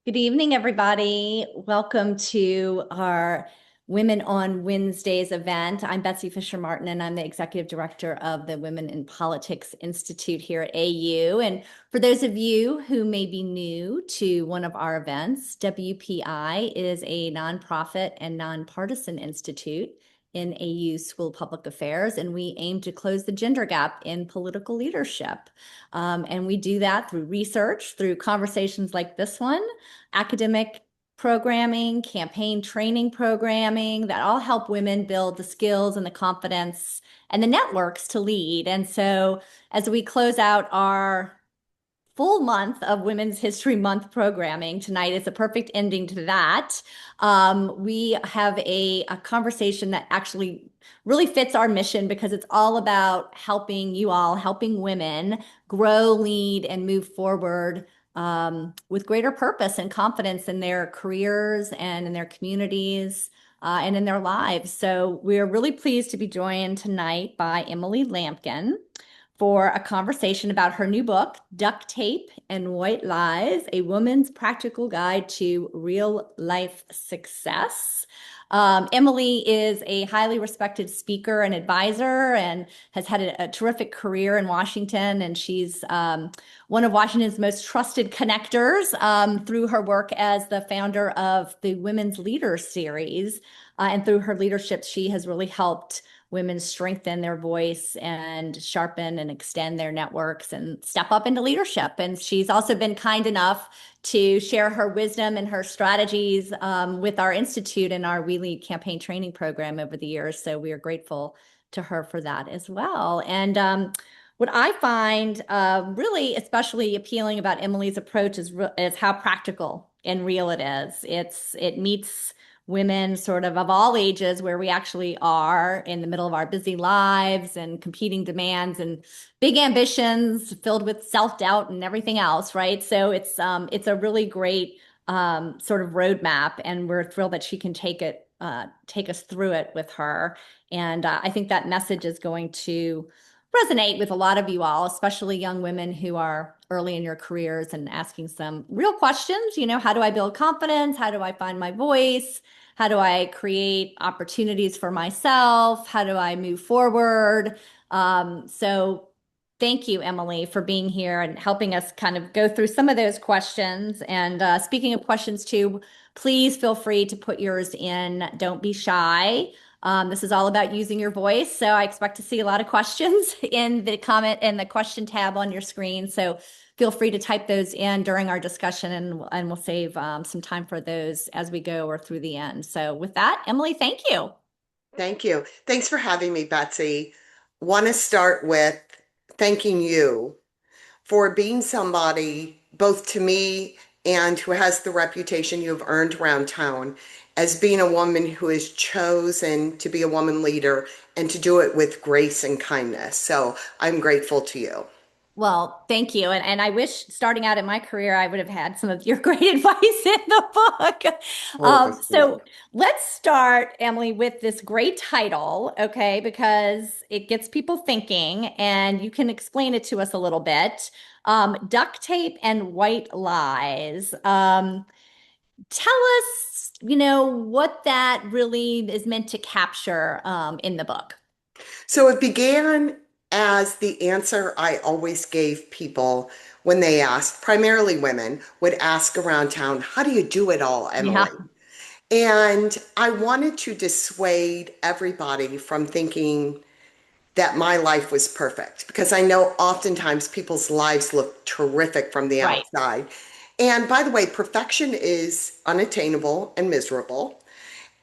Good evening, everybody. Welcome to our Women on Wednesdays event. I'm Betsy Fischer Martin, and I'm the Executive Director of the Women in Politics Institute here at AU. And for those of you who may be new to one of our events, WPI is a nonprofit and nonpartisan institute in AU School of Public Affairs, and we aim to close the gender gap in political leadership. And we do that through research, through conversations like this one, academic programming, campaign training programming that all help women build the skills and the confidence and the networks to lead. And so as we close out our full month of Women's History Month programming, tonight is a perfect ending to that. We have a conversation that actually really fits our mission because it's all about helping you all, helping women grow, lead, and move forward with greater purpose and confidence in their careers and in their communities and in their lives. So we're really pleased to be joined tonight by Emily Lampkin for a conversation about her new book, Duct Tape and White Lies, A Woman's Practical Guide to Real Life Success. Emily is a highly respected speaker and advisor and has had a terrific career in Washington. And she's one of Washington's most trusted connectors through her work as the founder of the Women's Leader Series. And through her leadership, she has really helped women strengthen their voice and sharpen and extend their networks and step up into leadership. And she's also been kind enough to share her wisdom and her strategies with our institute and our We Lead campaign training program over the years. So we are grateful to her for that as well. And what I find really especially appealing about Emily's approach is how practical and real it is. It meets women sort of all ages where we actually are in the middle of our busy lives and competing demands and big ambitions filled with self-doubt and everything else, right? So it's a really great sort of roadmap, and we're thrilled that she can take us through it with her. And I think that message is going to resonate with a lot of you all, especially young women who are early in your careers and asking some real questions. You know, how do I build confidence? How do I find my voice? How do I create opportunities for myself? How do I move forward? So thank you, Emily, for being here and helping us kind of go through some of those questions. And speaking of questions too, please feel free to put yours in. Don't be shy. This is all about using your voice. So I expect to see a lot of questions in the comment and the question tab on your screen. So feel free to type those in during our discussion, and we'll save some time for those as we go or through the end. So with that, Emily, thank you. Thank you. Thanks for having me, Betsy. Want to start with thanking you for being somebody, both to me and who has the reputation you've earned around town, as being a woman who has chosen to be a woman leader and to do it with grace and kindness. So I'm grateful to you. Well, thank you. And I wish starting out in my career, I would have had some of your great advice in the book. Oh, So let's start, Emily, with this great title, okay, because it gets people thinking, and you can explain it to us a little bit. Duct tape and white lies. Tell us, what that really is meant to capture in the book. so it began as the answer I always gave people when they asked, primarily women, would ask around town, how do you do it all, Yeah, Emily? And I wanted to dissuade everybody from thinking that my life was perfect because I know oftentimes people's lives look terrific from the right. outside. And by the way, perfection is unattainable and miserable.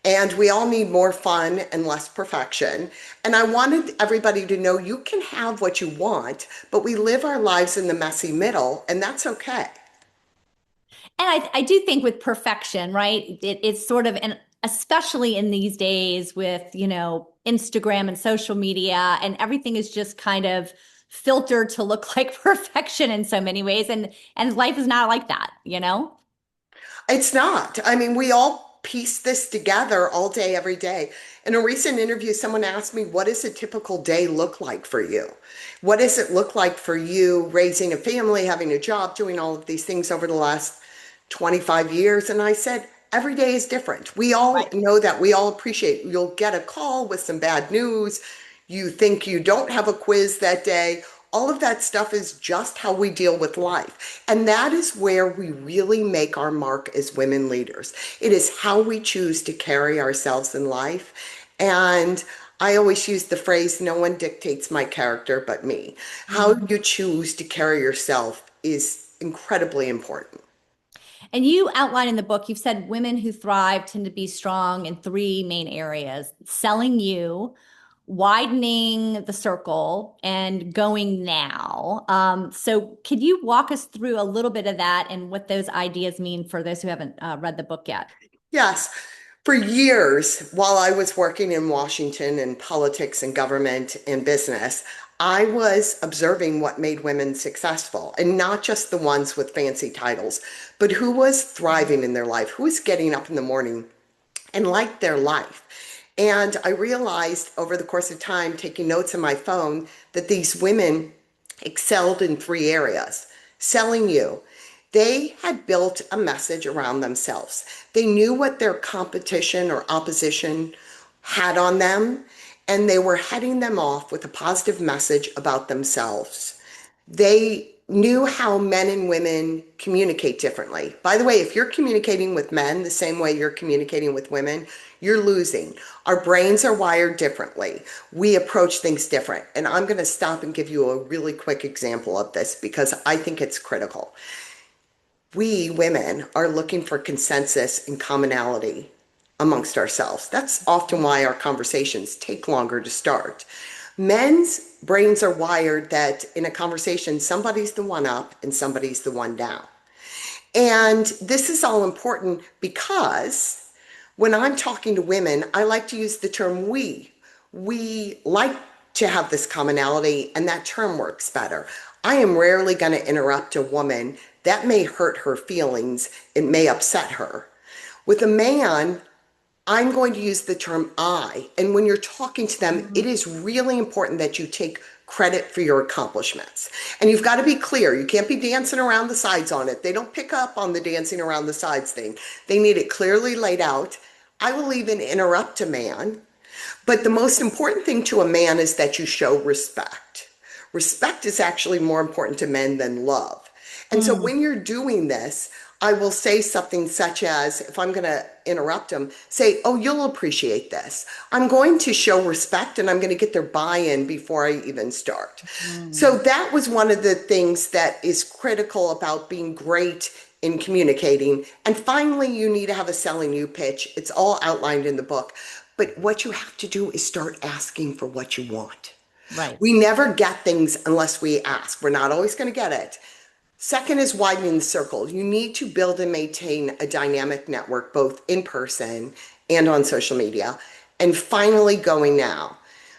And we all need more fun and less perfection. And I wanted everybody to know you can have what you want, but we live our lives in the messy middle, and that's okay. And I do think with perfection, right? It's sort of, and especially in these days with, Instagram and social media, and everything is just kind of filtered to look like perfection in so many ways. And life is not like that, you know? It's not. I mean, we all piece this together all day, every day. In a recent interview, someone asked me, what does a typical day look like for you? What does it look like for you raising a family, having a job, doing all of these things over the last 25 years. And I said, every day is different. We all Right. know that. We all appreciate you'll get a call with some bad news. You think you don't have a quiz that day. All of that stuff is just how we deal with life. And that is where we really make our mark as women leaders. It is how we choose to carry ourselves in life. And I always use the phrase, no one dictates my character but me. How Mhm. you choose to carry yourself is incredibly important. And you outline in the book, you've said women who thrive tend to be strong in three main areas: selling you, widening the circle, and going now. So, could you walk us through a little bit of that and what those ideas mean for those who haven't read the book yet? Yes. For years, while I was working in Washington in politics and government and business, I was observing what made women successful, and not just the ones with fancy titles, but who was thriving in their life, who was getting up in the morning and liked their life. And I realized over the course of time, taking notes on my phone, that these women excelled in three areas. Selling you. They had built a message around themselves. They knew what their competition or opposition had on them, and they were heading them off with a positive message about themselves. They knew how men and women communicate differently. By the way, if you're communicating with men the same way you're communicating with women, you're losing. Our brains are wired differently. We approach things different. And I'm going to stop and give you a really quick example of this because I think it's critical. We women are looking for consensus and commonality amongst ourselves. That's often why our conversations take longer to start. Men's brains are wired that in a conversation, somebody's the one up and somebody's the one down. And this is all important because when I'm talking to women, I like to use the term we. We like to have this commonality, and that term works better. I am rarely going to interrupt a woman. That may hurt her feelings, it may upset her. With a man, I'm going to use the term I. And when you're talking to them, Mhm. it is really important that you take credit for your accomplishments. And you've got to be clear. You can't be dancing around the sides on it. They don't pick up on the dancing around the sides thing. They need it clearly laid out. I will even interrupt a man, but the most important thing to a man is that you show respect. Respect is actually more important to men than love. And so Mm. when you're doing this, I will say something such as, if I'm going to interrupt them, say, oh, you'll appreciate this. I'm going to show respect and I'm going to get their buy-in before I even start. So Mm. that was one of the things that is critical about being great in communicating. And finally, you need to have a selling you pitch. It's all outlined in the book. But what you have to do is start asking for what you want. Right. We never get things unless we ask. We're not always going to get it. Second is widening the circle. You need to build and maintain a dynamic network, both in person and on social media. And finally, going now.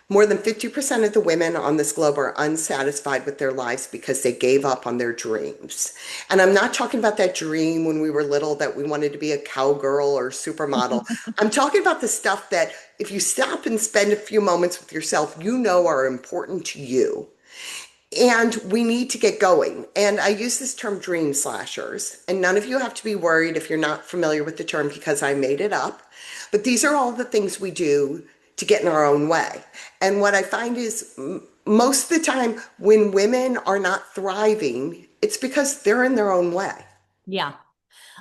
More than 50% of the women on this globe are unsatisfied with their lives because they gave up on their dreams. And I'm not talking about that dream when we were little that we wanted to be a cowgirl or supermodel. I'm talking about the stuff that if you stop and spend a few moments with yourself, you know are important to you. And we need to get going. And I use this term dream slashers. And none of you have to be worried if you're not familiar with the term because I made it up. But these are all the things we do to get in our own way. And what I find is most of the time when women are not thriving, it's because they're in their own way. Yeah.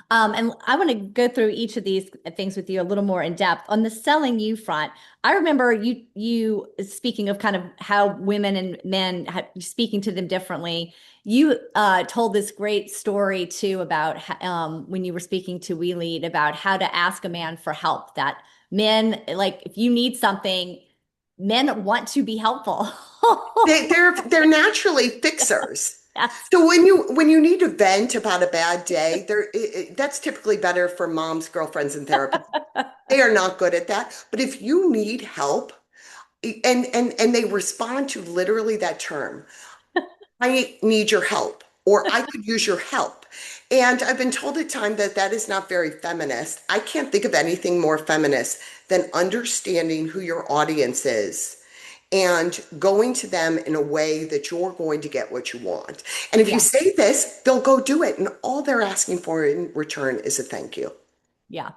And I want to go through each of these things with you a little more in depth. On the selling you front, I remember you speaking of kind of how women and men speaking to them differently. You told this great story too about when you were speaking to We Lead about how to ask a man for help. That men, like if you need something, men want to be helpful. They're naturally fixers. Yes. So when you need to vent about a bad day, that's typically better for moms, girlfriends, and therapists. They are not good at that. But if you need help, and they respond to literally that term, I need your help, or I could use your help. And I've been told at times that that is not very feminist. I can't think of anything more feminist than understanding who your audience is and going to them in a way that you're going to get what you want. And if you Yeah. say this, they'll go do it. And all they're asking for in return is a thank you. Yeah.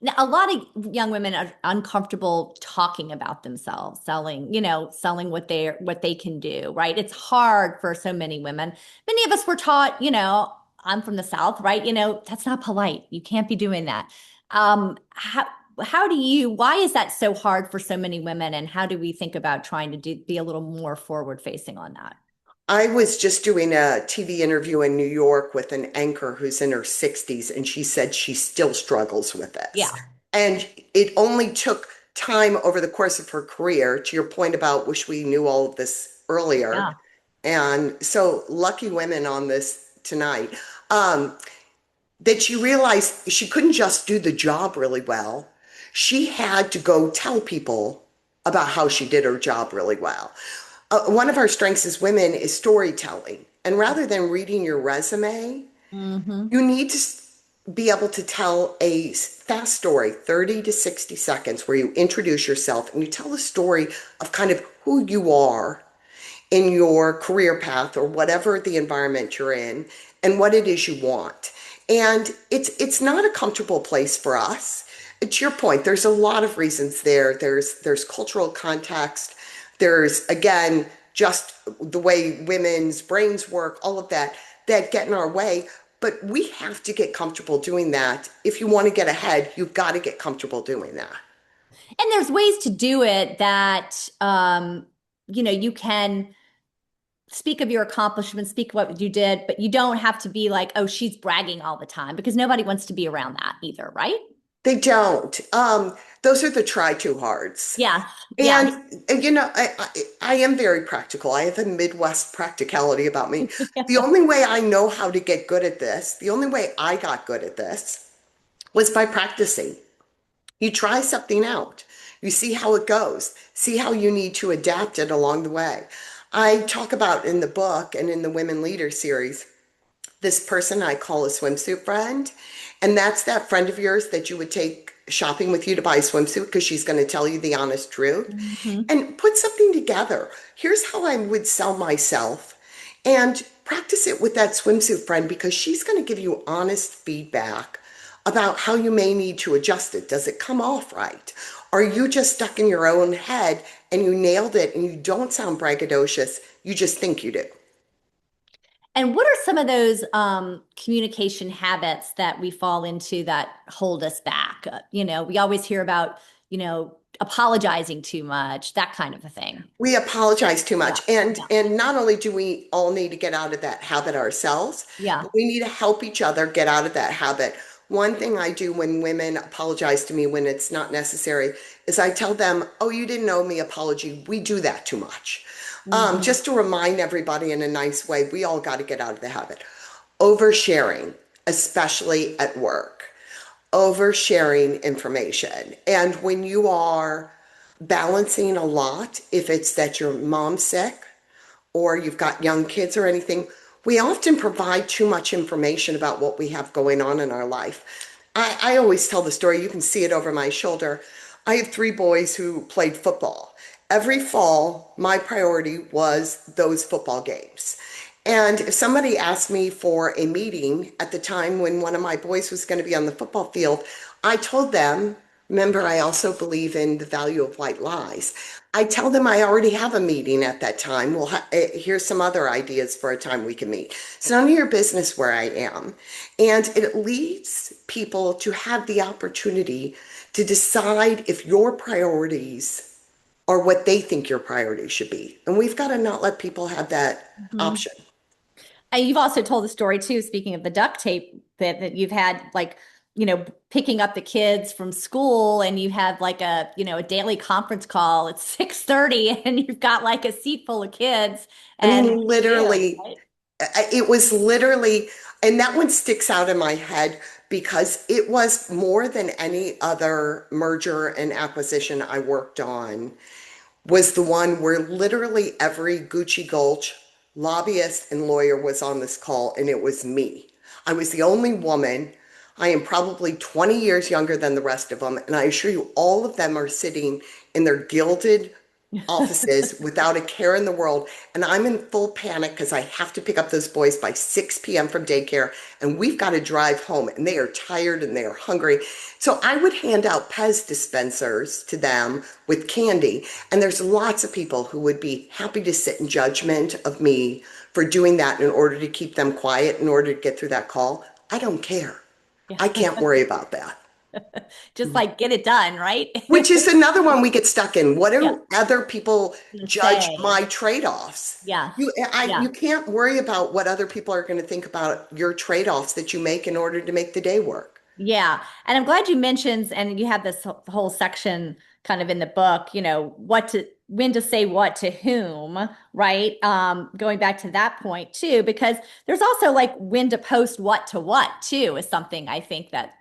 Now, a lot of young women are uncomfortable talking about themselves, selling what they can do, right? It's hard for so many women. Many of us were taught, I'm from the South, right? That's not polite. You can't be doing that. How why is that so hard for so many women? And how do we think about trying to be a little more forward facing on that? I was just doing a TV interview in New York with an anchor who's in her 60s, and she said she still struggles with this. Yeah. And it only took time over the course of her career, to your point about wish we knew all of this earlier. Yeah. And so, lucky women on this tonight, um, that she realized she couldn't just do the job really well. She had to go tell people about how she did her job really well. One of our strengths as women is storytelling. And rather than reading your resume, Hmm. you need to be able to tell a fast story, 30 to 60 seconds, where you introduce yourself and you tell a story of kind of who you are in your career path or whatever the environment you're in and what it is you want. And it's not a comfortable place for us. To your point, there's a lot of reasons there. There's cultural context. There's again just the way women's brains work, all of that that get in our way. But we have to get comfortable doing that. If you want to get ahead, you've got to get comfortable doing that. And there's ways to do it that, you can speak of your accomplishments, speak what you did, but you don't have to be like, oh, she's bragging all the time because nobody wants to be around that either, right? They don't. Those are the try too hards. Yeah. Yeah. And I am very practical. I have a Midwest practicality about me. The only way I know how to get good at this, the only way I got good at this was by practicing. You try something out. You see how it goes. See how you need to adapt it along the way. I talk about in the book and in the Women Leader series this person I call a swimsuit friend. And that's that friend of yours that you would take shopping with you to buy a swimsuit because she's going to tell you the honest truth. Hmm. And put something together. Here's how I would sell myself. And practice it with that swimsuit friend because she's going to give you honest feedback about how you may need to adjust it. Does it come off right? Are you just stuck in your own head and you nailed it and you don't sound braggadocious? You just think you do. And what are some of those communication habits that we fall into that hold us back? We always hear about, apologizing too much, that kind of a thing. We apologize too Yeah. much. And Yeah. and not only do we all need to get out of that habit ourselves, Yeah. but we need to help each other get out of that habit. One thing I do when women apologize to me when it's not necessary is I tell them, "Oh, you didn't owe me apology. We do that too much." Hmm. Just to remind everybody in a nice way, we all got to get out of the habit. Oversharing, especially at work, oversharing information. And when you are balancing a lot, if it's that your mom's sick or you've got young kids or anything, we often provide too much information about what we have going on in our life. I always tell the story, you can see it over my shoulder. I have three boys who played football. Every fall, my priority was those football games. And if somebody asked me for a meeting at the time when one of my boys was going to be on the football field, I told them, remember, I also believe in the value of white lies. I tell them I already have a meeting at that time. Here's some other ideas for a time we can meet. It's none of your business where I am. And it leads people to have the opportunity to decide if your priorities are what they think your priorities should be. And we've got to not let people have that option. And you've also told the story too, speaking of the duct tape, that you've had like, picking up the kids from school and you have like a daily conference call at 6:30 and you've got like a seat full of kids I and mean, literally, right? it was literally, and that one sticks out in my head because it was more than any other merger and acquisition I worked on, was the one where literally every Gucci Gulch lobbyist and lawyer was on this call, and it was me. I was the only woman. I am probably 20 years younger than the rest of them, and I assure you, all of them are sitting in their gilded offices without a care in the world. And I'm in full panic because I have to pick up those boys by 6 p.m. from daycare. And we've got to drive home and they are tired and they are hungry. So I would hand out Pez dispensers to them with candy. And there's lots of people who would be happy to sit in judgment of me for doing that in order to keep them quiet, in order to get through that call. I don't care. Yeah. I can't worry about that. Just like get it done, right? Which is another one we get stuck in. What Yeah. do other people To judge say. my trade-offs? Yes. You Yeah. can't worry about what other people are going to think about your trade-offs that you make in order to make the day work. Yeah. And I'm glad you mentioned, and you have this whole section kind of in the book, when to say what to whom, right? Going back to that point too, because there's also like when to post what to what too, is something I think that,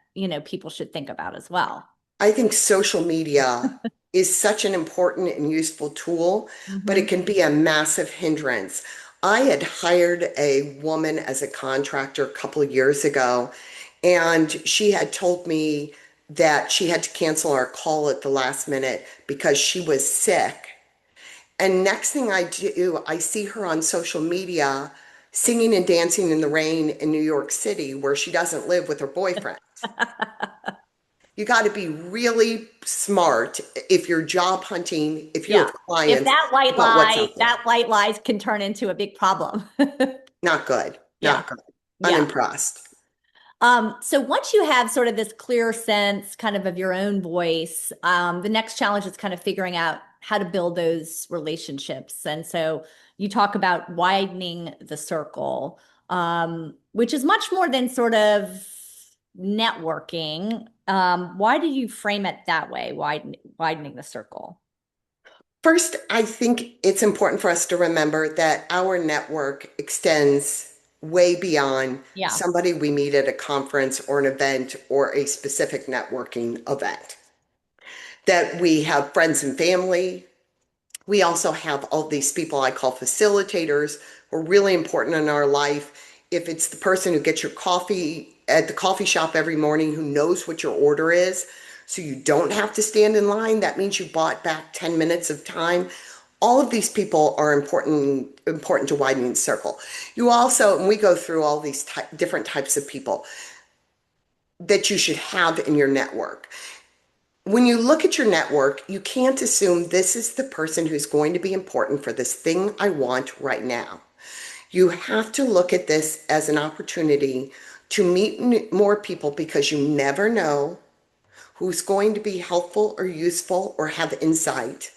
people should think about as well. I think social media is such an important and useful tool, but it Hmm. can be a massive hindrance. I had hired a woman as a contractor a couple of years ago, and she had told me that she had to cancel our call at the last minute because she was sick. And next thing I do, I see her on social media singing and dancing in the rain in New York City, where she doesn't live with her boyfriend. You got to be really smart if you're job hunting, if you Yeah. have clients, about what's out there. That white lies can turn into a big problem. Not good. Yeah. Not good. Yeah. Unimpressed. So once you have sort of this clear sense kind of your own voice, the next challenge is kind of figuring out how to build those relationships. And so you talk about widening the circle, which is much more than sort of networking. Why do you frame it that way, widening the circle? First, I think it's important for us to remember that our network extends way beyond Yeah. somebody we meet at a conference or an event or a specific networking event. That we have friends and family. We also have all these people I call facilitators who are really important in our life. If it's the person who gets your coffee at the coffee shop every morning who knows what your order is, so you don't have to stand in line, that means you bought back 10 minutes of time. All of these people are important to widening the circle. You also, and we go through all these different types of people that you should have in your network. When you look at your network, you can't assume this is the person who's going to be important for this thing I want right now. You have to look at this as an opportunity to meet more people because you never know who's going to be helpful or useful or have insight.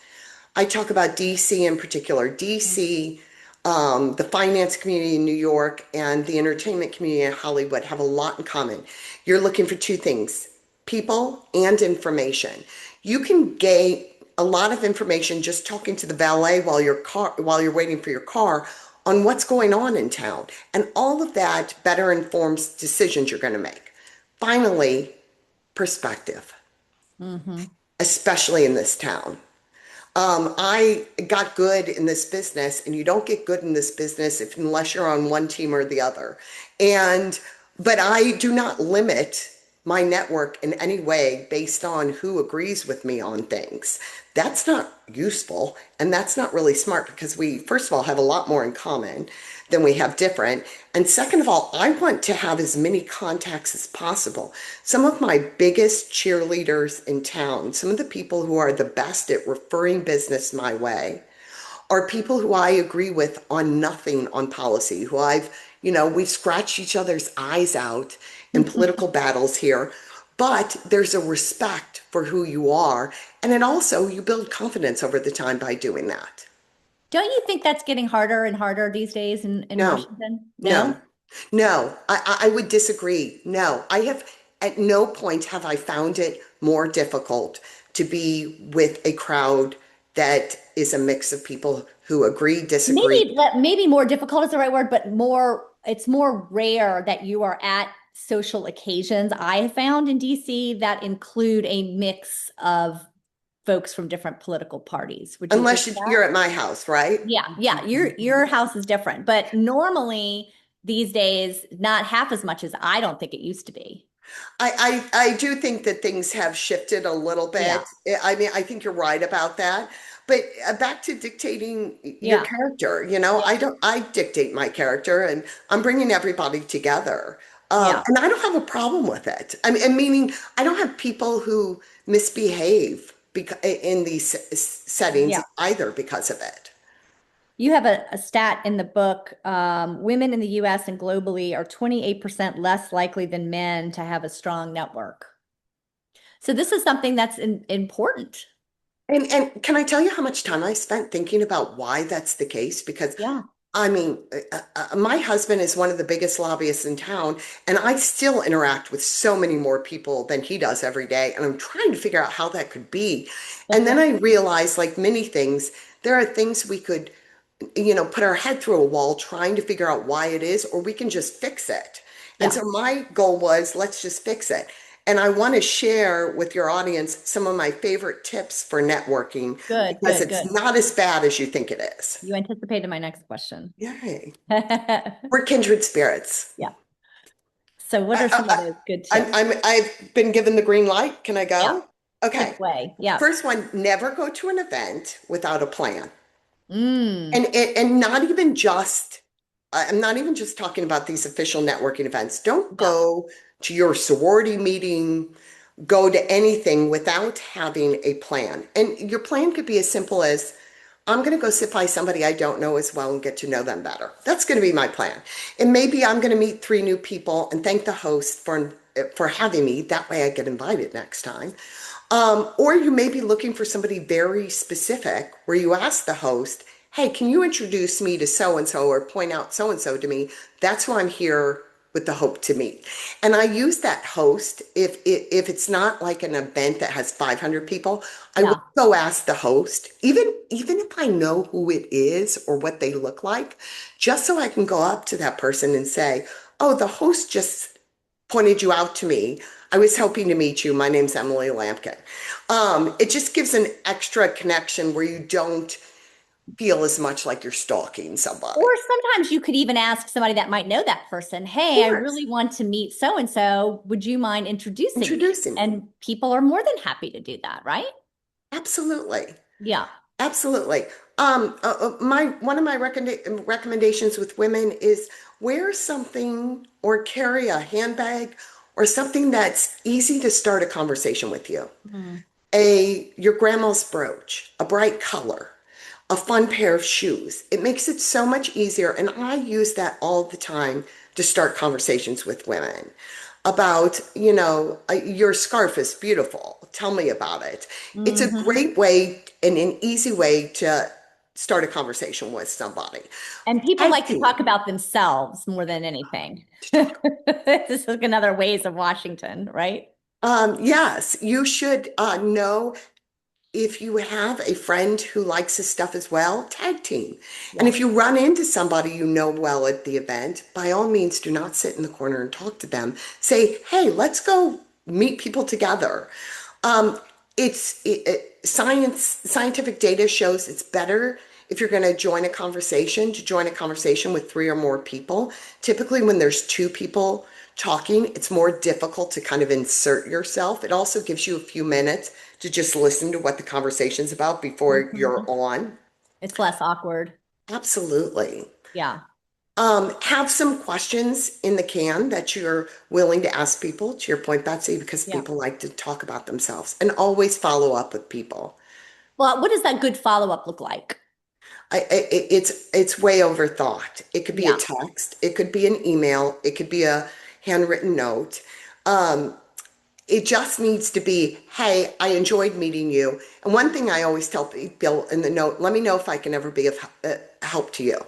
I talk about DC in particular. DC, the finance community in New York and the entertainment community in Hollywood have a lot in common. You're looking for two things, people and information. You can gain a lot of information just talking to the valet while you're waiting for your car on what's going on in town. And all of that better informs decisions you're going to make. Finally, perspective, Hmm. especially in this town. I got good in this business, and you don't get good in this business unless you're on one team or the other. And, but I do not limit my network in any way based on who agrees with me on things. That's not useful, and that's not really smart because we, first of all, have a lot more in common than we have different. And second of all, I want to have as many contacts as possible. Some of my biggest cheerleaders in town, some of the people who are the best at referring business my way, are people who I agree with on nothing on policy, who we've scratched each other's eyes out in political battles here. But there's a respect for who you are. And it also, you build confidence over the time by doing that. Don't you think that's getting harder and harder these days in No, Washington? no. No? No, I would disagree. No, I have at no point have I found it more difficult to be with a crowd that is a mix of people who agree, disagree. Maybe more difficult is the right word, but it's more rare that you are at social occasions I have found in DC that include a mix of folks from different political parties. Would you agree with that? You're at my house, right? Yeah, yeah. Your house is different, but normally these days, not half as much as I don't think it used to be. I do think that things have shifted a little Yeah. bit. I mean, I think you're right about that. But back to dictating your Yeah. character, Yeah. I dictate my character and I'm bringing everybody together. Yeah. And I don't have a problem with it. I mean, meaning I don't have people who misbehave in these settings Yeah. either because of it. You have a stat in the book. Women in the US and globally are 28% less likely than men to have a strong network. So this is something that's important. And can I tell you how much time I spent thinking about why that's the case? Because Yeah. I mean, my husband is one of the biggest lobbyists in town, and I still interact with so many more people than he does every day. And I'm trying to figure out how that could be. And then I realized, like many things, there are things we could, put our head through a wall trying to figure out why it is, or we can just fix it. And Yeah. so my goal was, let's just fix it. And I want to share with your audience some of my favorite tips for networking Good, because good, it's good. not as bad as you think it is. You anticipated my next question. Yay. Yeah. We're kindred spirits. So what are some of those good tips? I've been given the green light. Can I Yeah. go? Take Okay. away. Yeah. First one, never go to an event without a plan. Mm. And not even just, I'm not even just talking about these official networking events. Don't Yeah. go to your sorority meeting, go to anything without having a plan. And your plan could be as simple as, I'm going to go sit by somebody I don't know as well and get to know them better. That's going to be my plan. And maybe I'm going to meet three new people and thank the host for having me. That way I get invited next time. Or you may be looking for somebody very specific where you ask the host, hey, can you introduce me to so and so or point out so and so to me? That's who I'm here with the hope to meet. And I use that host if it's not like an event that has 500 people, I will Yeah. go ask the host, even if I know who it is or what they look like, just so I can go up to that person and say, oh, the host just pointed you out to me. I was hoping to meet you. My name's Emily Lampkin. It just gives an extra connection where you don't feel as much like you're stalking somebody. Or Of sometimes you could even ask somebody that might know that person, hey, I course, really want to meet so and so. Would you mind introducing me? introducing me. And people are more than happy to do that, right? Absolutely. Yeah. Absolutely. My one of my recommendations with women is wear something or carry a handbag or something that's easy to start a conversation with you. Mm. Your grandma's brooch, a bright color, a fun pair of shoes. It makes it so much easier. And I use that all the time to start conversations with women about, your scarf is beautiful. Tell me about it. It's a Hmm. great way and an easy way to start a conversation with somebody. And people Tag like to team. talk about themselves more than anything. This is like another ways of Washington, right? Yes, you should know if you have a friend who likes this stuff as well, tag team. And Yeah. if you run into somebody you know well at the event, by all means, do not sit in the corner and talk to them. Say, hey, let's go meet people together. Um, scientific data shows it's better if you're going to join a conversation with three or more people. Typically, when there's two people talking, it's more difficult to kind of insert yourself. It also gives you a few minutes to just listen to what the conversation's about before you're Mhm. on. It's less awkward. Absolutely. Yeah. Have some questions in the can that you're willing to ask people, to your point, Betsy, because Yeah. people like to talk about themselves and always follow up with people. Well, what does that good follow-up look like? It's way overthought. It could be a Yeah. text, it could be an email, it could be a handwritten note. Um, it just needs to be, hey, I enjoyed meeting you. And one thing I always tell people in the note, let me know if I can ever be of help to you.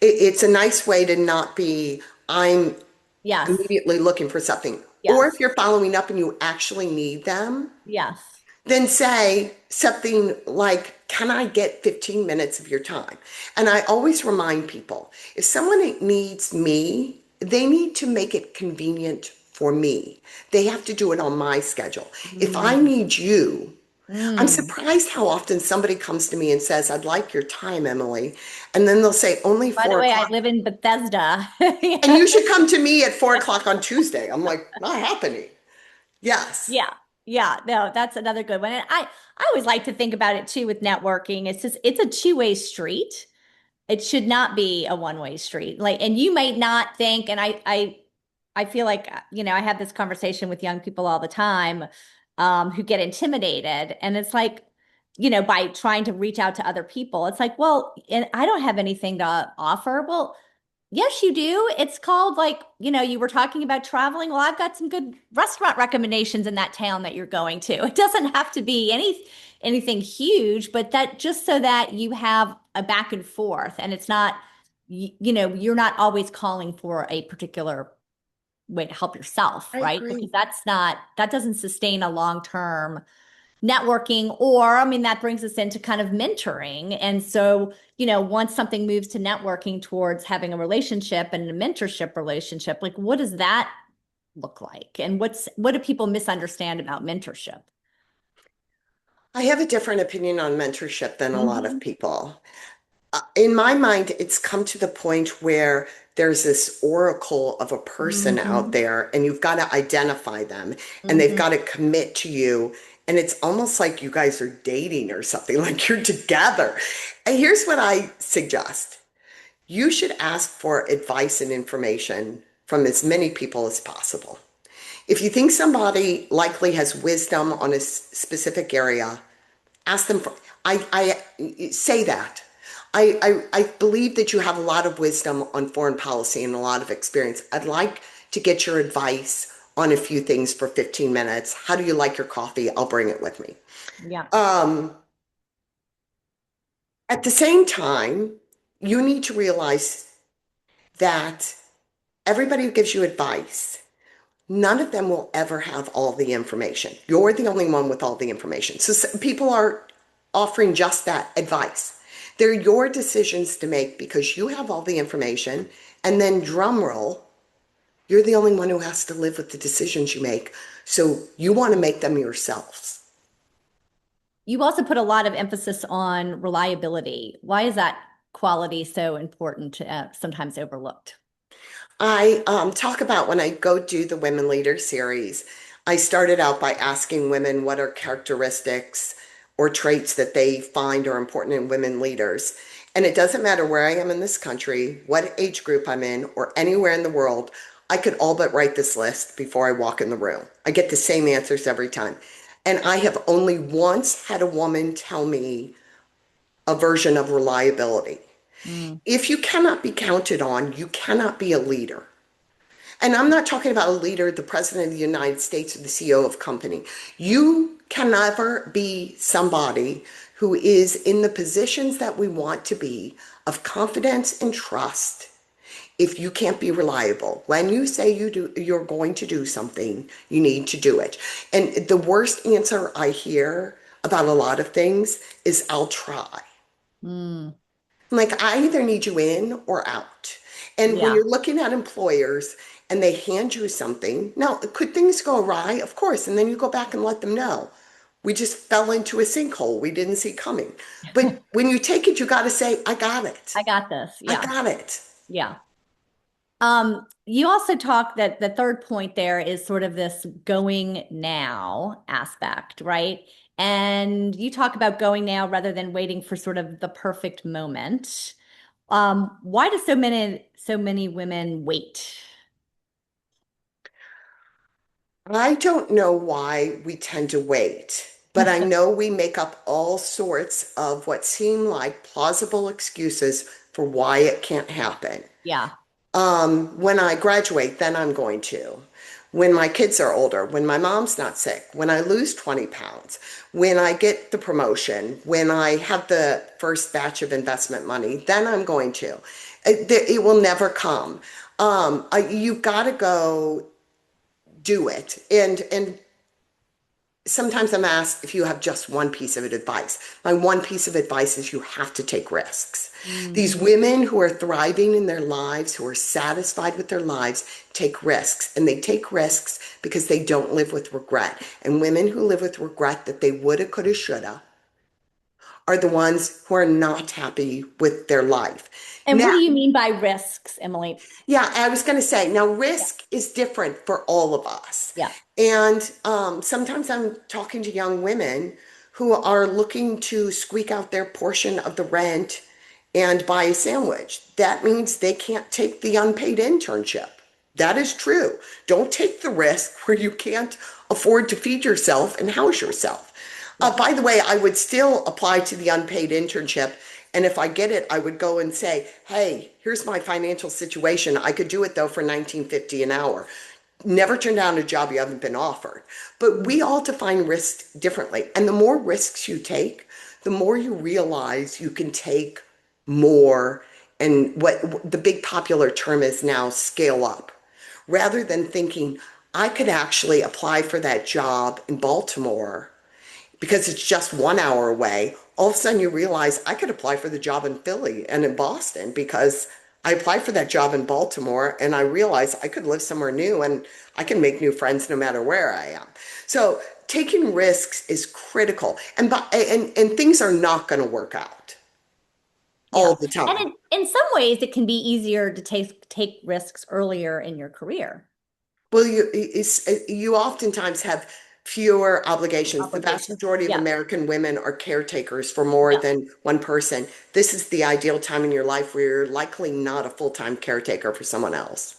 It's a nice way to not be, I'm Yes. immediately looking for something. Or if Yes. you're following up and you actually need them, Yes. then say something like, can I get 15 minutes of your time? And I always remind people, if someone needs me, they need to make it convenient for me. They have to do it on my schedule. If I Mm. need you, I'm Mm. surprised how often somebody comes to me and says, I'd like your time, Emily. And then they'll say, only By the four way, I o'clock. live in Bethesda. And Yeah. you should come to me at 4 o'clock on Tuesday. I'm like, not happening. Yes. Yeah. Yeah, no, that's another good one. And I always like to think about it too with networking. It's just it's a two-way street. It should not be a one-way street. Like, and you might not think, and I feel like, I have this conversation with young people all the time, who get intimidated. And it's like, by trying to reach out to other people, it's like, well, and I don't have anything to offer. Well, yes, you do. It's called like, you were talking about traveling. Well, I've got some good restaurant recommendations in that town that you're going to. It doesn't have to be anything huge, but that just so that you have a back and forth and it's not, you're not always calling for a particular way to help yourself, I right? Because agree. that doesn't sustain a long-term networking. Or I mean, that brings us into kind of mentoring. And so, once something moves to networking towards having a relationship and a mentorship relationship, like what does that look like? And what do people misunderstand about mentorship? I have a different opinion on mentorship than a lot of Hmm. people. In my mind, it's come to the point where there's this oracle of a person out Hmm. there, and you've got to identify them, and they've Hmm. got to commit to you. And it's almost like you guys are dating or something, like you're together. And here's what I suggest. You should ask for advice and information from as many people as possible. If you think somebody likely has wisdom on a specific area, ask them for, I say that. I believe that you have a lot of wisdom on foreign policy and a lot of experience. I'd like to get your advice on a few things for 15 minutes. How do you like your coffee? I'll bring it with me. Yeah. Um, at the same time, you need to realize that everybody who gives you advice, none of them will ever have all the information. You're the only one with all the information. So people are offering just that advice. They're your decisions to make because you have all the information. And then, drum roll, you're the only one who has to live with the decisions you make. So you want to make them yourselves. You also put a lot of emphasis on reliability. Why is that quality so important, sometimes overlooked? I talk about when I go do the Women Leader series, I started out by asking women what are characteristics or traits that they find are important in women leaders. And it doesn't matter where I am in this country, what age group I'm in, or anywhere in the world, I could all but write this list before I walk in the room. I get the same answers every time. And I have only once had a woman tell me a version of reliability. Mm. If you cannot be counted on, you cannot be a leader. And I'm not talking about a leader, the president of the United States or the CEO of a company. You can never be somebody who is in the positions that we want to be of confidence and trust if you can't be reliable. When you say you're going to do something, you need to do it. And the worst answer I hear about a lot of things is I'll try. Mm. Like, I either need you in or out. And when Yeah. you're looking at employers and they hand you something, now, could things go awry? Of course. And then you go back and let them know. We just fell into a sinkhole we didn't see coming. But when you take it, you got to say, I got it. I got this. I Yeah. got it. Yeah. You also talk that the third point there is sort of this going now aspect, right? And you talk about going now rather than waiting for sort of the perfect moment. Why do so many women wait? I don't know why we tend to wait, but I know we make up all sorts of what seem like plausible excuses for why it can't happen. Yeah. When I graduate, then I'm going to. When my kids are older, when my mom's not sick, when I lose 20 pounds, when I get the promotion, when I have the first batch of investment money, then I'm going to. It will never come. You've got to go do it. And sometimes I'm asked if you have just one piece of advice. My one piece of advice is you have to take risks. These Mhm. women who are thriving in their lives, who are satisfied with their lives, take risks. And they take risks because they don't live with regret. And women who live with regret that they woulda, coulda, shoulda are the ones who are not happy with their life. And what Now, do you mean by risks, Emily? yeah, I was going to say, now Yeah. risk is different for all of us. Yeah. And sometimes I'm talking to young women who are looking to squeak out their portion of the rent and buy a sandwich. That means they can't take the unpaid internship. That is true. Don't take the risk where you can't afford to feed yourself and house yourself. Yeah. By the way, I would still apply to the unpaid internship. And if I get it, I would go and say, hey, here's my financial situation. I could do it though for 19.50 an hour. Never turn down a job you haven't been offered. But we all define risk differently. And the more risks you take, the more you realize you can take more. And what the big popular term is now, scale up. Rather than thinking, I could actually apply for that job in Baltimore because it's just 1 hour away, all of a sudden you realize I could apply for the job in Philly and in Boston because I applied for that job in Baltimore and I realized I could live somewhere new and I can make new friends no matter where I am. So taking risks is critical, and things are not going to work out all Yeah. the And time. in some ways, it can be easier to take risks earlier in your career. Well, you oftentimes have fewer obligations. The vast Obligation. majority of Yeah. American women are caretakers for more Yeah. than one person. This is the ideal time in your life where you're likely not a full-time caretaker for someone else.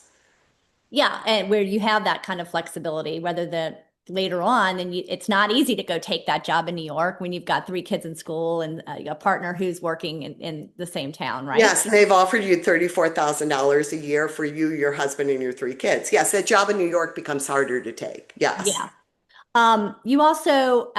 Yeah. And where you have that kind of flexibility, whether the later on, and it's not easy to go take that job in New York when you've got three kids in school and a partner who's working in the same town, right? Yes, and they've offered you $34,000 a year for you, your husband, and your three kids. Yes, that job in New York becomes harder to take. Yes. Yeah. You also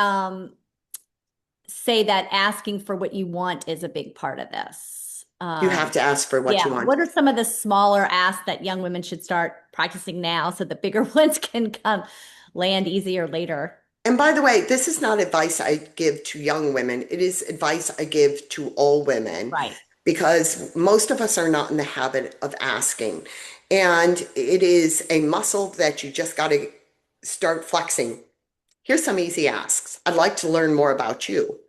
say that asking for what you want is a big part of this. You have to ask for what Yeah. you want. What are some of the smaller asks that young women should start practicing now so the bigger ones can come land easier later? And by the way, this is not advice I give to young women. It is advice I give to all women Right. because most of us are not in the habit of asking. And it is a muscle that you just got to start flexing. Here's some easy asks. I'd like to learn more about you.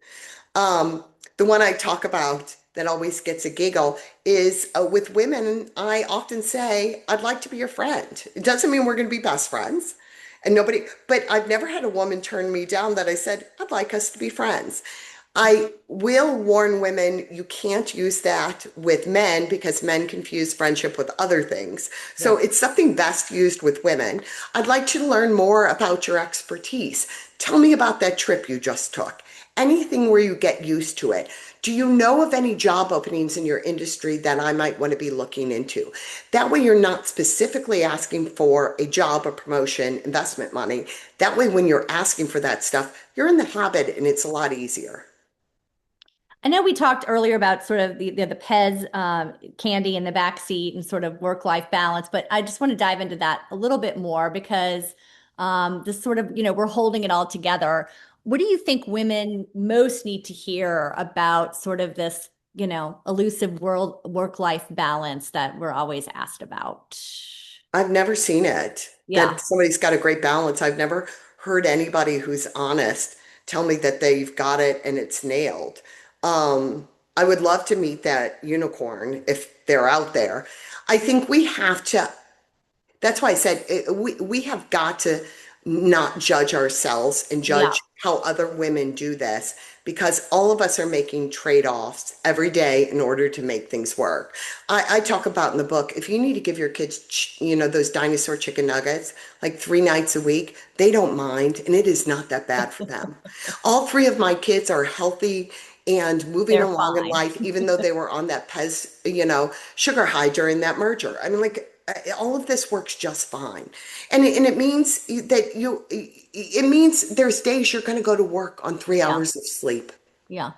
Um, the one I talk about that always gets a giggle is with women, I often say, I'd like to be your friend. It doesn't mean we're going to be best friends. And nobody, but I've never had a woman turn me down that I said, I'd like us to be friends. I will warn women you can't use that with men because men confuse friendship with other things. Yeah. So it's something best used with women. I'd like to learn more about your expertise. Tell me about that trip you just took. Anything where you get used to it. Do you know of any job openings in your industry that I might want to be looking into? That way, you're not specifically asking for a job, a promotion, investment money. That way, when you're asking for that stuff, you're in the habit and it's a lot easier. I know we talked earlier about sort of the Pez candy in the back seat and sort of work-life balance, but I just want to dive into that a little bit more because this sort of, we're holding it all together. What do you think women most need to hear about sort of this, elusive work-life balance that we're always asked about? I've never seen it, that Yeah. somebody's got a great balance. I've never heard anybody who's honest tell me that they've got it and it's nailed. I would love to meet that unicorn if they're out there. I think we have to, that's why I said we have got to not judge ourselves and Yeah. judge how other women do this because all of us are making trade-offs every day in order to make things work. I talk about in the book, if you need to give your kids, those dinosaur chicken nuggets like 3 nights a week, they don't mind, and it is not that bad for them. All three of my kids are healthy and moving They're along in fine. life, even though they were on that Pez, sugar high during that merger. I mean, like, all of this works just fine. And it means that it means there's days you're going to go to work on three Yeah. hours of sleep. Yeah.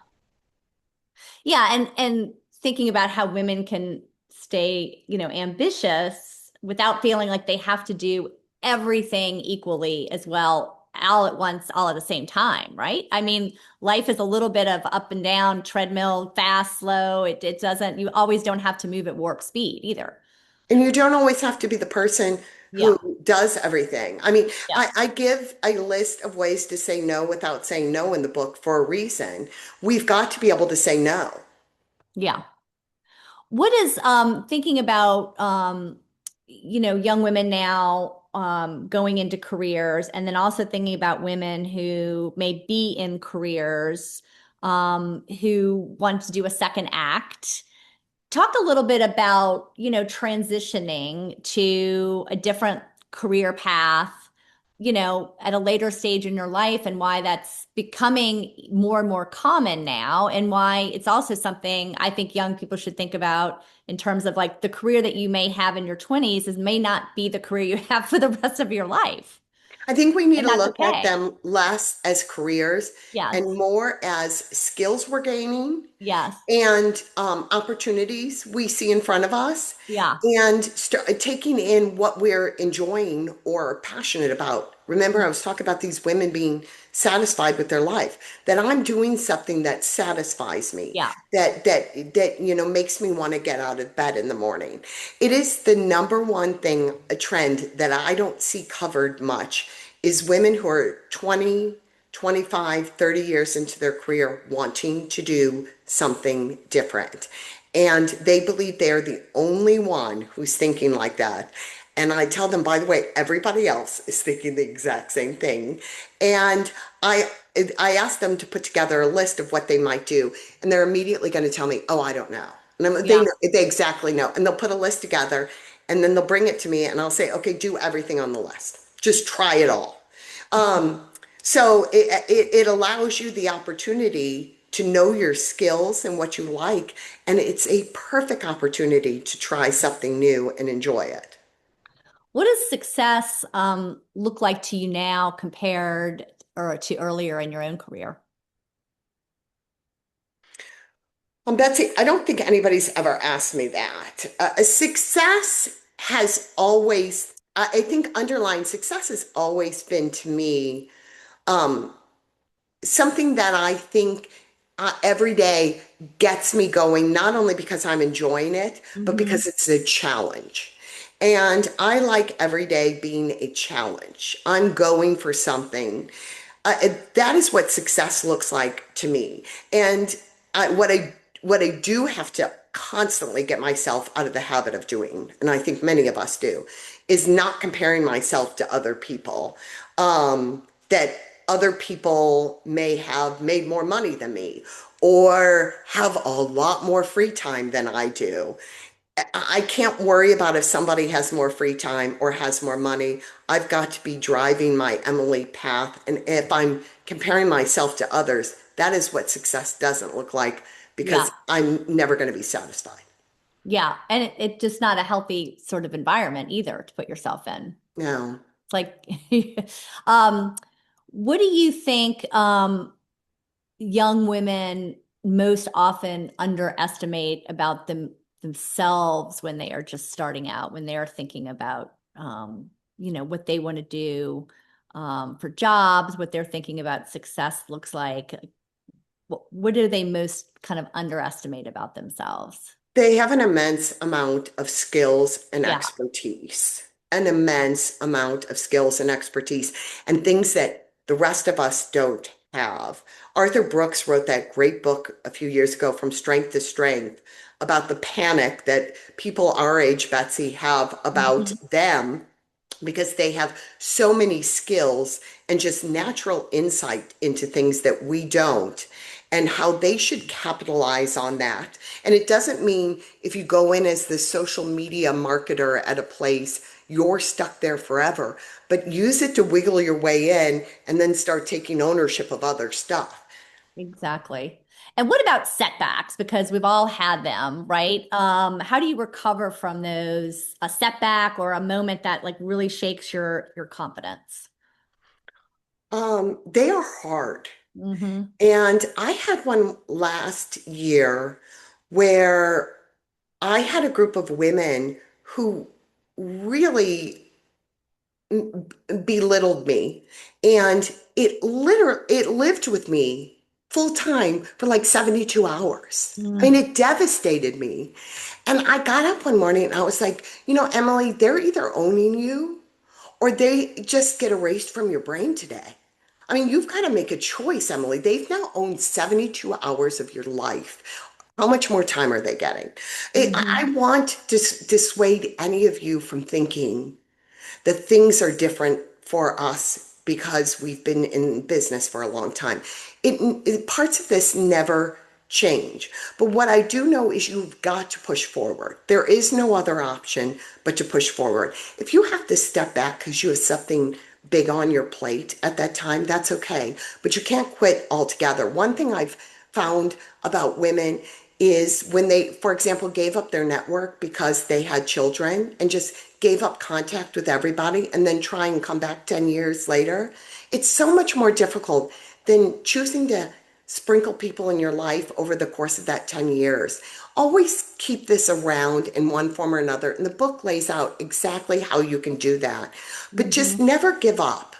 Yeah, and thinking about how women can stay, ambitious without feeling like they have to do everything equally as well, all at once, all at the same time, right? I mean, life is a little bit of up and down, treadmill, fast, slow. It doesn't, you always don't have to move at warp speed either. And you don't always have to be the person Yeah. who does everything. I mean, Yeah. I give a list of ways to say no without saying no in the book for a reason. We've got to be able to say no. Yeah. What is thinking about young women now going into careers and then also thinking about women who may be in careers who want to do a second act. Talk a little bit about, transitioning to a different career path, at a later stage in your life and why that's becoming more and more common now and why it's also something I think young people should think about in terms of like the career that you may have in your 20s is may not be the career you have for the rest of your life. I think we need And to that's look at okay. them less as careers Yes. and more as skills we're gaining Yes. and opportunities we see in front of us Yeah. and taking in what we're enjoying or passionate about. Remember, I was talking about these women being satisfied with their life, that I'm doing something that satisfies me, Yeah. that makes me want to get out of bed in the morning. It is the number one thing, a trend that I don't see covered much is women who are 20, 25, 30 years into their career wanting to do something different. And they believe they're the only one who's thinking like that. And I tell them, by the way, everybody else is thinking the exact same thing. And I I ask them to put together a list of what they might do, and they're immediately going to tell me, "Oh, I don't know." And Yeah. they exactly know, and they'll put a list together, and then they'll bring it to me, and I'll say, "Okay, do everything on the list. Just try it all." Um, so it allows you the opportunity to know your skills and what you like, and it's a perfect opportunity to try something new and enjoy it. What does success look like to you now compared or to earlier in your own career? Betsy, I don't think anybody's ever asked me that. Success has always, I think underlying success has always been to me um, something that I think every day gets me going, not only because I'm enjoying it, but Hmm. because it's a challenge. And I like every day being a challenge. I'm going for something. That is what success looks like to me. And I, what I what I do have to constantly get myself out of the habit of doing, and I think many of us do, is not comparing myself to other people. That other people may have made more money than me or have a lot more free time than I do. I can't worry about if somebody has more free time or has more money. I've got to be driving my Emily path. And if I'm comparing myself to others, that is what success doesn't look like Yeah. because I'm never going to be satisfied. Yeah. And it just not a healthy sort of environment either to put yourself in. No. It's like, um, what do you think young women most often underestimate about themselves when they are just starting out, when they are thinking about, what they want to do for jobs, what they're thinking about success looks like? What do they most kind of underestimate about themselves? They have an immense amount of skills and Yeah. expertise, an immense amount of skills and expertise, and things that the rest of us don't have. Arthur Brooks wrote that great book a few years ago, From Strength to Strength, about the panic that people our age, Betsy, have about Mhm. them because they have so many skills and just natural insight into things that we don't and how they should capitalize on that. And it doesn't mean if you go in as the social media marketer at a place, you're stuck there forever, but use it to wiggle your way in and then start taking ownership of other stuff. Exactly. And what about setbacks? Because we've all had them, right? How do you recover from those, a setback or a moment that like really shakes your confidence? They are hard. Hmm. And I had one last year where I had a group of women who really belittled me. And it lived with me full time for like 72 hours. I mean, Mm. it devastated me. And I got up one morning and I was like, Emily, they're either owning you or they just get erased from your brain today. I mean, you've got to make a choice, Emily. They've now owned 72 hours of your life. How much more time are they getting? I Mhm. want to dissuade any of you from thinking that things are different for us because we've been in business for a long time. Parts of this never change. But what I do know is you've got to push forward. There is no other option but to push forward. If you have to step back because you have something big on your plate at that time, that's okay. But you can't quit altogether. One thing I've found about women is when they, for example, gave up their network because they had children and just gave up contact with everybody and then try and come back 10 years later. It's so much more difficult than choosing to sprinkle people in your life over the course of that 10 years. Always keep this around in one form or another. And the book lays out exactly how you can do that. But just Mhm. never give up.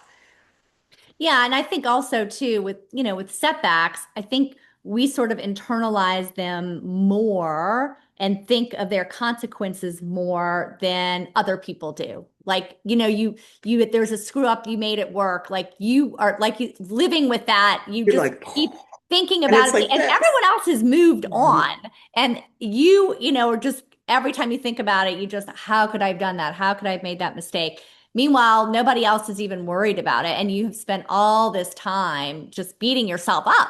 Yeah, and I think also too with, with setbacks, I think we sort of internalize them more and think of their consequences more than other people do. Like, if there's a screw up you made at work, like you are like you living with that, you You're just like, keep thinking and about it's it like and this. everyone else has moved Mhm. on. And are just every time you think about it, you just, how could I have done that? How could I have made that mistake? Meanwhile, nobody else is even worried about it. And you've spent all this time just beating yourself up.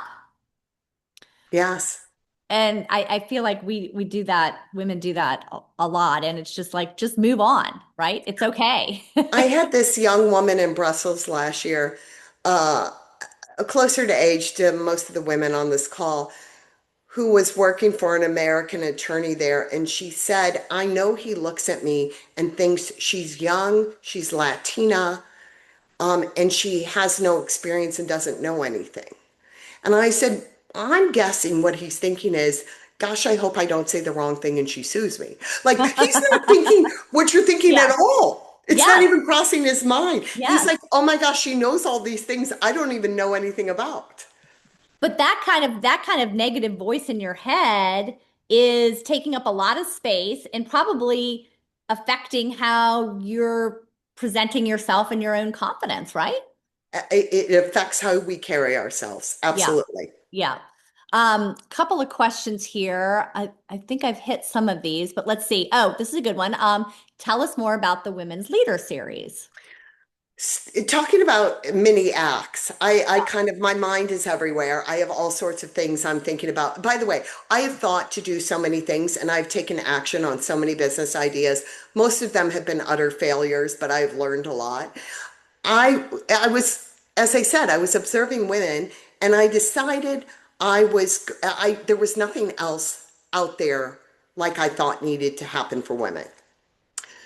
Yes. And I feel like we do that, women do that a lot. And it's just like, just move on, right? It's okay. I had this young woman in Brussels last year, uh, closer to age to most of the women on this call, who was working for an American attorney there. And she said, I know he looks at me and thinks she's young, she's Latina, and she has no experience and doesn't know anything. And I said, I'm guessing what he's thinking is, gosh, I hope I don't say the wrong thing and she sues me. Like, he's not thinking what you're thinking at Yeah. all. It's not Yes. even crossing his mind. He's Yes. like, oh my gosh, she knows all these things I don't even know anything about. But that kind of negative voice in your head is taking up a lot of space and probably affecting how you're presenting yourself and your own confidence, right? It affects how we carry ourselves. Yeah. Absolutely. Yeah. Couple of questions here. I think I've hit some of these, but let's see. Oh, this is a good one. Tell us more about the Women's Leader series. Talking about mini acts, I Yeah. kind of, my mind is everywhere. I have all sorts of things I'm thinking about. By the way, I have thought to do so many things and I've taken action on so many business ideas. Most of them have been utter failures, but I've learned a lot. I was, as I said, I was observing women and I decided there was nothing else out there like I thought needed to happen for women.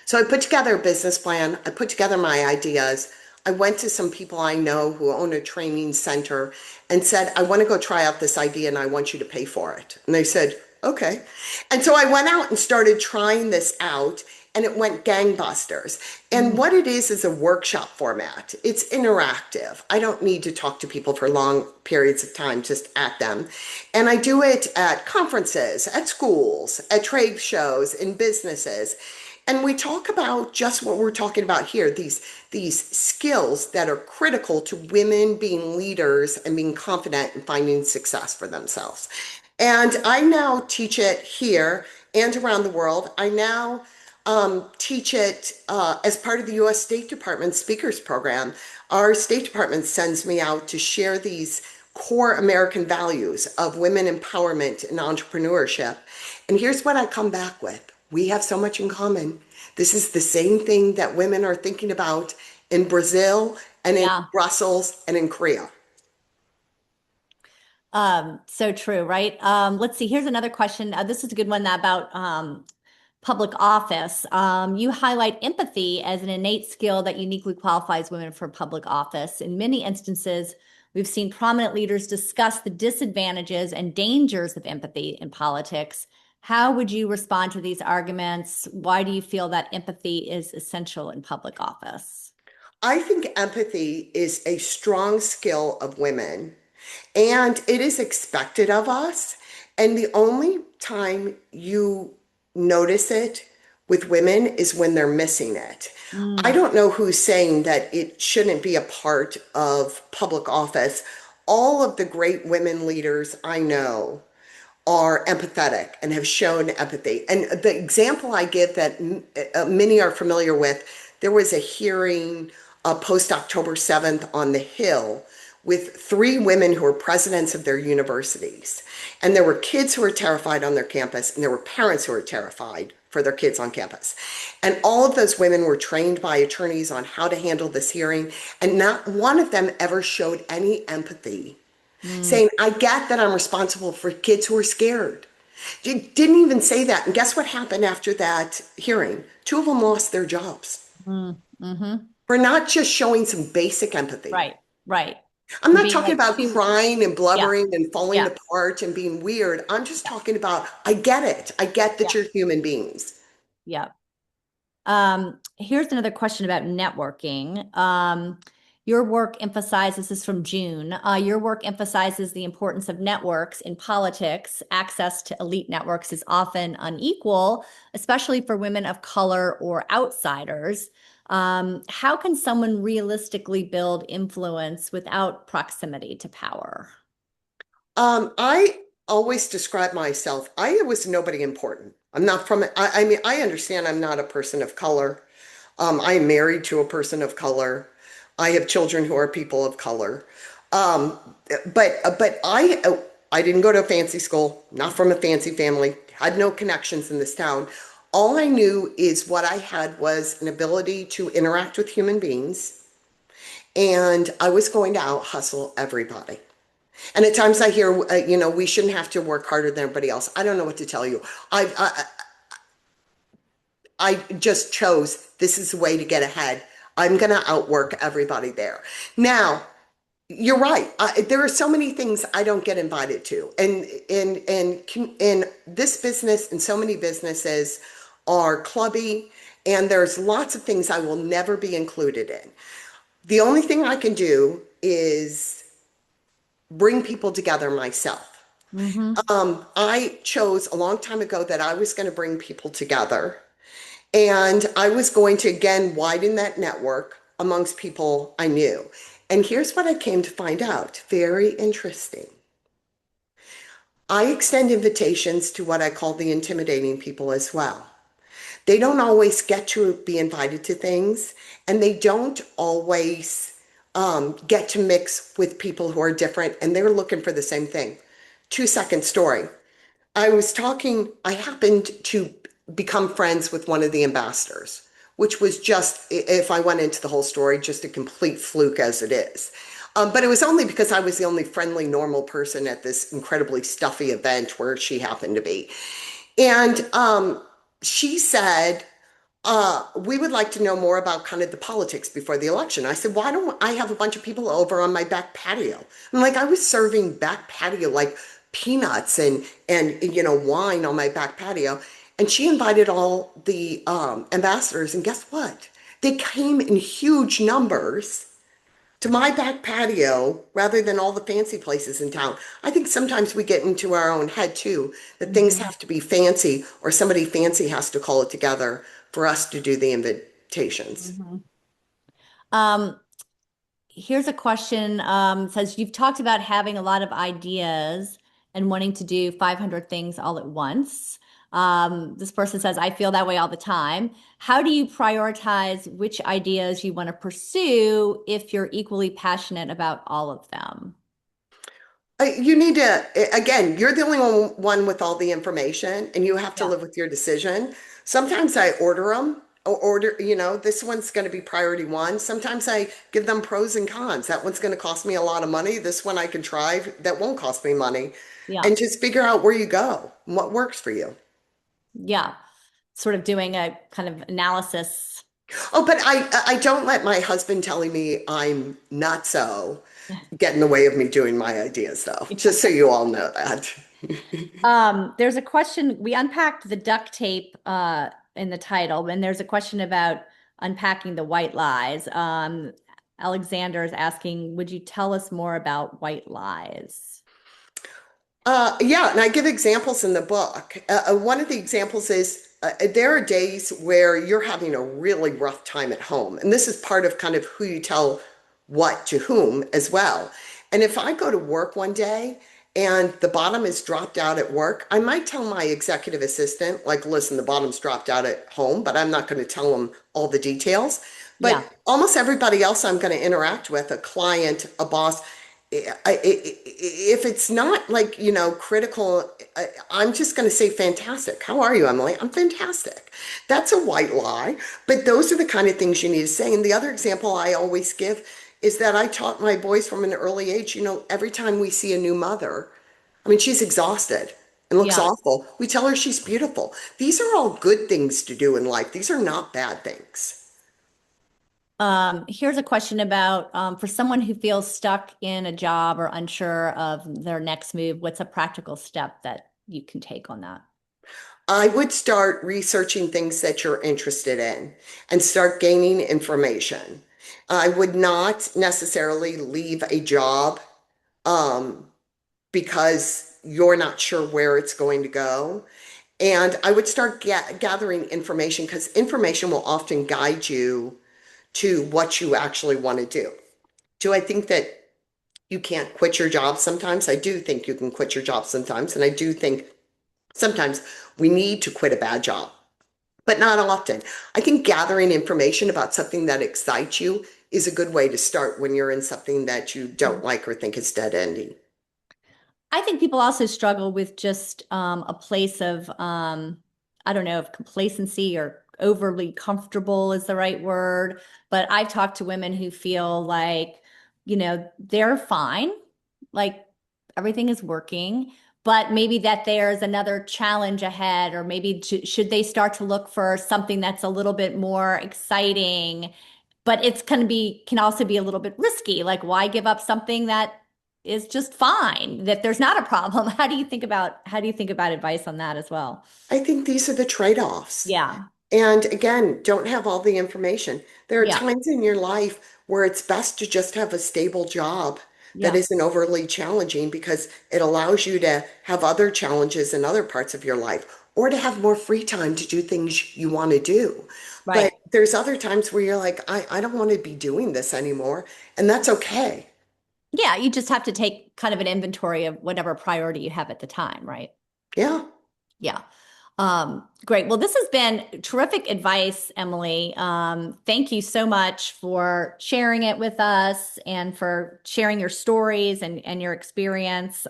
So I put together a business plan. I put together my ideas. I went to some people I know who own a training center and said, I want to go try out this idea and I want you to pay for it. And they said, okay. And so I went out and started trying this out and it went gangbusters. And Mhm. what it is a workshop format. It's interactive. I don't need to talk to people for long periods of time, just at them. And I do it at conferences, at schools, at trade shows, in businesses. And we talk about just what we're talking about here, these skills that are critical to women being leaders and being confident and finding success for themselves. And I now teach it here and around the world. I now teach it as part of the U.S. State Department Speakers Program. Our State Department sends me out to share these core American values of women empowerment and entrepreneurship. And here's what I come back with. We have so much in common. This is the same thing that women are thinking about in Brazil and in Yeah. Brussels and in Korea. So true, right? Let's see. Here's another question. This is a good one about public office. You highlight empathy as an innate skill that uniquely qualifies women for public office. In many instances, we've seen prominent leaders discuss the disadvantages and dangers of empathy in politics. How would you respond to these arguments? Why do you feel that empathy is essential in public office? I think empathy is a strong skill of women and it is expected of us. And the only time you notice it with women is when they're missing it. I Mm, don't know who's saying that it shouldn't be a part of public office. All of the great women leaders I know are empathetic and have shown empathy. And the example I give that many are familiar with, there was a hearing post October 7th on the Hill with three women who were presidents of their universities. And there were kids who were terrified on their campus, and there were parents who were terrified for their kids on campus. And all of those women were trained by attorneys on how to handle this hearing, and not one of them ever showed any empathy, mm, saying, I get that I'm responsible for kids who are scared. You didn't even say that. And guess what happened after that hearing? Two of them lost their jobs mm-hmm. for not just showing some basic empathy. Right, right. I'm For not being talking like about too, crying and yeah, blubbering and falling yeah, apart and being weird. I'm just yeah, talking about, I get it. I get yeah, that you're human beings. yeah. Here's another question about networking. Your work emphasizes, this is from June, your work emphasizes the importance of networks in politics. Access to elite networks is often unequal, especially for women of color or outsiders. How can someone realistically build influence without proximity to power? I always describe myself, I was nobody important. I'm not from, I mean, I understand I'm not a person of color. I am married to a person of color. I have children who are people of color. Um, but I didn't go to a fancy school, not from a fancy family, had no connections in this town. All I knew is what I had was an ability to interact with human beings, and I was going to out hustle everybody. And at times I hear, we shouldn't have to work harder than everybody else. I don't know what to tell you. I just chose this is the way to get ahead. I'm going to outwork everybody there. Now, you're right. There are so many things I don't get invited to, and this business and so many businesses are clubby, and there's lots of things I will never be included in. The only thing I can do is bring people together myself. Mm-hmm. I chose a long time ago that I was going to bring people together, and I was going to again widen that network amongst people I knew. And here's what I came to find out. Very interesting. I extend invitations to what I call the intimidating people as well. They don't always get to be invited to things, and they don't always get to mix with people who are different, and they're looking for the same thing. 2 second story. I happened to become friends with one of the ambassadors, which was just, if I went into the whole story, just a complete fluke as it is. But it was only because I was the only friendly, normal person at this incredibly stuffy event where she happened to be. And she said, we would like to know more about kind of the politics before the election. I said, why don't I have a bunch of people over on my back patio? I'm like, I was serving back patio, like peanuts and wine on my back patio. And she invited all the ambassadors, and guess what? They came in huge numbers to my back patio rather than all the fancy places in town. I think sometimes we get into our own head too, that things Mm-hmm. have to be fancy or somebody fancy has to call it together for us to do the invitations. Mm-hmm. Um, Here's a question. Says you've talked about having a lot of ideas and wanting to do 500 things all at once. This person says, I feel that way all the time. How do you prioritize which ideas you want to pursue if you're equally passionate about all of them? You need to, again, you're the only one with all the information and you have to Yeah. live with your decision. Sometimes I order them or this one's going to be priority one. Sometimes I give them pros and cons. That one's going to cost me a lot of money. This one I can try that won't cost me money, Yeah. and just figure out where you go and what works for you. Yeah. Sort of doing a kind of analysis. Oh, but I don't let my husband telling me I'm not so get in the way of me doing my ideas though, just so you all know that. There's a question. We unpacked the duct tape in the title, and there's a question about unpacking the white lies. Alexander is asking, would you tell us more about white lies? Yeah, and I give examples in the book. One of the examples is there are days where you're having a really rough time at home. And this is part of kind of who you tell what to whom as well. And if I go to work one day and the bottom is dropped out at work, I might tell my executive assistant, like, listen, the bottom's dropped out at home, but I'm not going to tell them all the details. Yeah. But almost everybody else I'm going to interact with, a client, a boss, if it's not like, critical, I'm just going to say, fantastic. How are you, Emily? I'm fantastic. That's a white lie, but those are the kind of things you need to say. And the other example I always give is that I taught my boys from an early age, every time we see a new mother, I mean, she's exhausted and looks Yeah. awful. We tell her she's beautiful. These are all good things to do in life. These are not bad things. Here's a question about for someone who feels stuck in a job or unsure of their next move, what's a practical step that you can take on that? I would start researching things that you're interested in and start gaining information. I would not necessarily leave a job um, because you're not sure where it's going to go. And I would start gathering information because information will often guide you to what you actually want to do. Do I think that you can't quit your job sometimes? I do think you can quit your job sometimes. And I do think sometimes we need to quit a bad job, but not often. I think gathering information about something that excites you is a good way to start when you're in something that you don't like or think is dead ending. I think people also struggle with just a place of, I don't know if complacency or overly comfortable is the right word, but I've talked to women who feel like, they're fine, like everything is working, but maybe that there's another challenge ahead, or maybe should they start to look for something that's a little bit more exciting, but it's can also be a little bit risky. Like, why give up something that is just fine, that there's not a problem? How do you think about advice on that as well? I think these are the trade-offs. Yeah. And again, don't have all the information. There are Yeah. times in your life where it's best to just have a stable job that Yeah. isn't overly challenging because it allows you to have other challenges in other parts of your life or to have more free time to do things you want to do. But Right. there's other times where you're like, I don't want to be doing this anymore. And that's okay. Yeah, you just have to take kind of an inventory of whatever priority you have at the time, right? Yeah. Yeah. Great. Well, this has been terrific advice, Emily. Thank you so much for sharing it with us and for sharing your stories and your experience.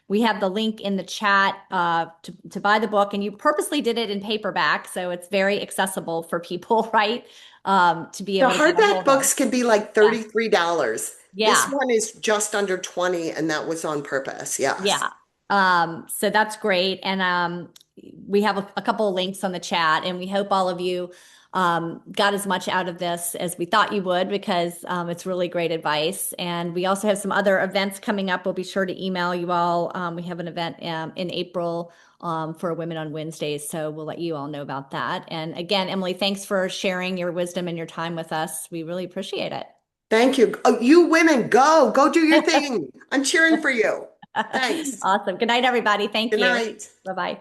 We have the link in the chat to buy the book, and you purposely did it in paperback, so it's very accessible for people, right? To be The able to get a hardback hold of. books can be like Yeah. $33. This Yeah. one is just under 20, and that was on purpose. Yes. Yeah. So that's great. And we have a couple of links on the chat, and we hope all of you got as much out of this as we thought you would, because it's really great advice. And we also have some other events coming up. We'll be sure to email you all. We have an event in April for Women on Wednesdays, so we'll let you all know about that. And again, Emily, thanks for sharing your wisdom and your time with us. We really appreciate Thank you. Oh, you women, go do your it. thing. I'm cheering for you. Thanks. Awesome. Good night, everybody. Thank Good you. night. Bye-bye.